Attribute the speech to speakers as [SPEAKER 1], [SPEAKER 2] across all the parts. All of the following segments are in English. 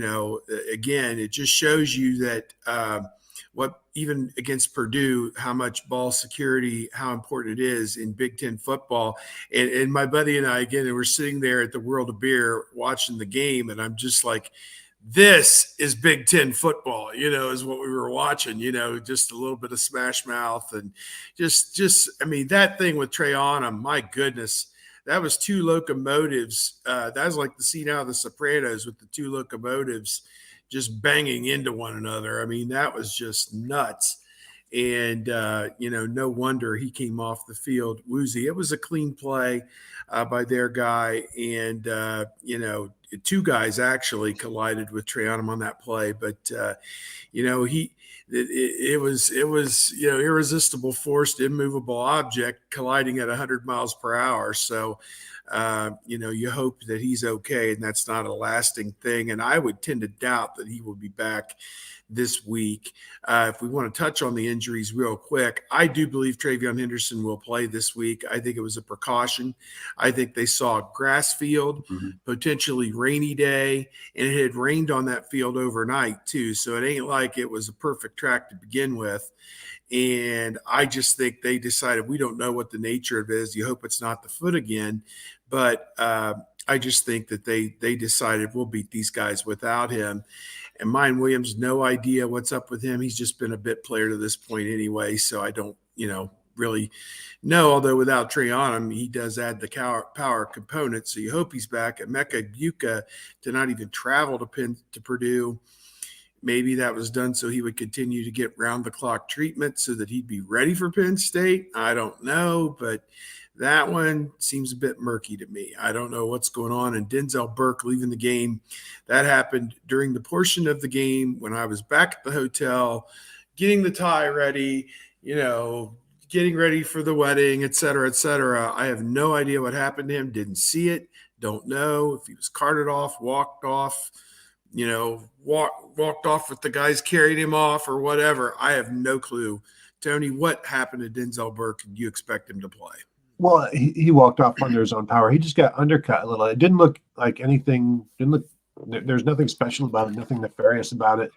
[SPEAKER 1] again, it just shows you that what even against Purdue, how much ball security, how important it is in Big Ten football. And my buddy and I, again, we're sitting there at the World of Beer watching the game, and I'm just like, this is Big Ten football, is what we were watching, just a little bit of smash mouth and I mean, that thing with Trey Onum, my goodness, that was two locomotives. That was like the scene out of The Sopranos with the two locomotives just banging into one another. I mean, that was just nuts. And, no wonder he came off the field woozy. It was a clean play by their guy. And, two guys actually collided with Trey Onum on that play. But, it was irresistible force, immovable object colliding at 100 miles per hour. So, you hope that he's okay and that's not a lasting thing. And I would tend to doubt that he will be back this week. If we want to touch on the injuries real quick, I do believe Travion Henderson will play this week. I think it was a precaution. I think they saw a grass field, potentially rainy day, and it had rained on that field overnight too. So it ain't like it was a perfect track to begin with. And I just think they decided, we don't know what the nature of it is. You hope it's not the foot again. But I just think that they decided we'll beat these guys without him. And Mine Williams, no idea what's up with him. He's just been a bit player to this point anyway. So I don't, really know. Although without Trey Onum, he does add the power component. So you hope he's back. Emeka Egbuka did not even travel to Purdue. Maybe that was done so he would continue to get round-the-clock treatment so that he'd be ready for Penn State. I don't know, but that one seems a bit murky to me. I don't know what's going on. And Denzel Burke leaving the game, that happened during the portion of the game when I was back at the hotel, getting the tie ready, getting ready for the wedding, et cetera, et cetera. I have no idea what happened to him. Didn't see it. Don't know if he was carted off, walked off, walked off with the guys carried him off or whatever. I have no clue. Tony, what happened to Denzel Burke? Do you expect him to play?
[SPEAKER 2] Well, he walked off under his own power. He just got undercut a little. It didn't look like anything. There's nothing special about it, nothing nefarious about it.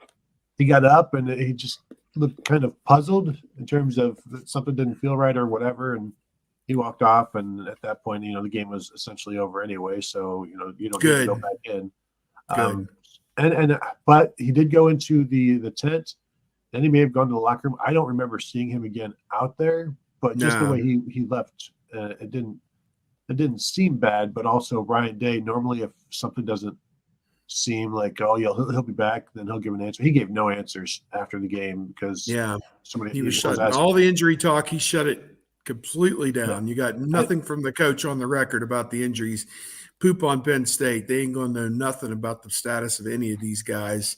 [SPEAKER 2] He got up and he just looked kind of puzzled in terms of something didn't feel right or whatever. And he walked off. And at that point, the game was essentially over anyway. So, you don't need to go back in. But he did go into the tent. Then he may have gone to the locker room. I don't remember seeing him again out there, but just the way he left, it didn't seem bad. But also Ryan Day, normally if something doesn't seem like, he'll be back, then he'll give an answer. He gave no answers after the game because
[SPEAKER 1] he was shutting all the injury talk. He shut it completely down. You got nothing from the coach on the record about the injuries. Poop on Penn State. They ain't going to know nothing about the status of any of these guys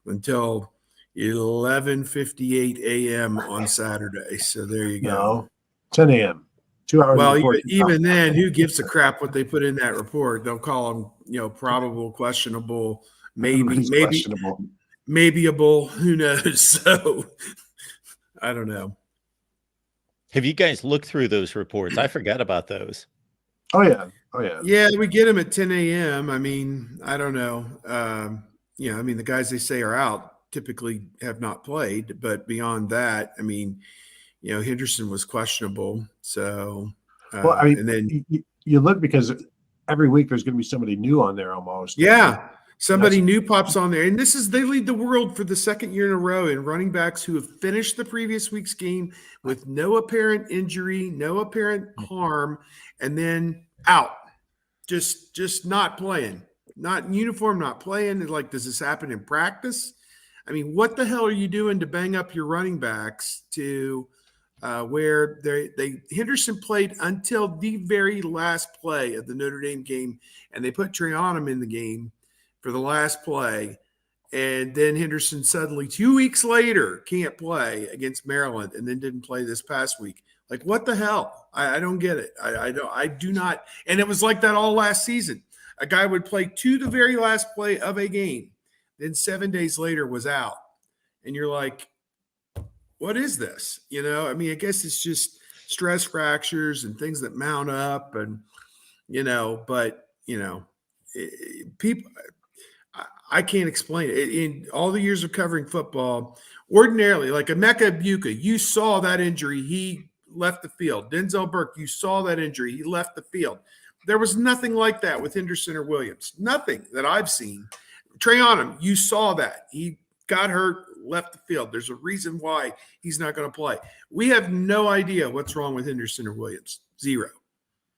[SPEAKER 1] until 11:58 a.m. on Saturday. So there you go.
[SPEAKER 2] No, 10 a.m. 2 hours.
[SPEAKER 1] Well, even then, who gives a crap what they put in that report? They'll call them, probable, questionable, questionable. Maybeable. Who knows? So I don't know.
[SPEAKER 3] Have you guys looked through those reports? I forgot about those.
[SPEAKER 2] Oh yeah.
[SPEAKER 1] Yeah, we get them at 10 a.m. I mean, I don't know. The guys they say are out typically have not played, but beyond that, I mean, Henderson was questionable. So,
[SPEAKER 2] and then you look because every week there's going to be somebody new on there almost.
[SPEAKER 1] Yeah. Somebody new pops on there. And they lead the world for the second year in a row in running backs who have finished the previous week's game with no apparent injury, no apparent harm, and then out. Just not playing, not in uniform, not playing. Like, does this happen in practice? I mean, what the hell are you doing to bang up your running backs to where Henderson played until the very last play of the Notre Dame game, and they put Trey Onum in the game for the last play, and then Henderson suddenly 2 weeks later can't play against Maryland, and then didn't play this past week. Like, what the hell? I don't get it. I do not. And it was like that all last season. A guy would play to the very last play of a game, then 7 days later was out. And you're like, what is this? I mean, I guess it's just stress fractures and things that mount up and, people, I can't explain it. In all the years of covering football, ordinarily, like Emeka Ibuka, you saw that injury, he left the field. Denzel Burke, you saw that injury, he left the field. There was nothing like that with Henderson or Williams. Nothing that I've seen. Trey Onham, you saw that. He got hurt, left the field. There's a reason why he's not going to play. We have no idea what's wrong with Henderson or Williams. Zero.